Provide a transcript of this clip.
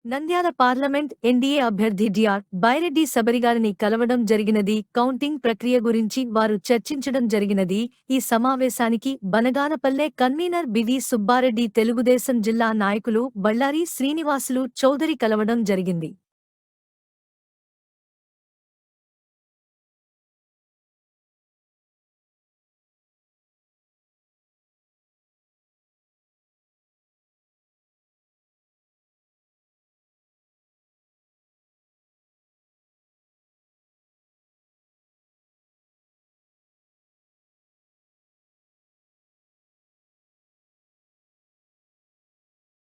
Nandyal parliament NDA అభ్యర్థి DR Byreddy సబరిగారిని కలవడం జరిగినది. కౌంటింగ్ ప్రక్రియ గురించి వారు చర్చించడం జరిగినది. ఈ సమావేశానికి బనగానపల్లె కన్వీనర్ బివి సుబ్బారెడ్డి, తెలుగుదేశం జిల్లా నాయకులు బళ్ళారి శ్రీనివాసులు చౌదరి కలవడం జరిగింది.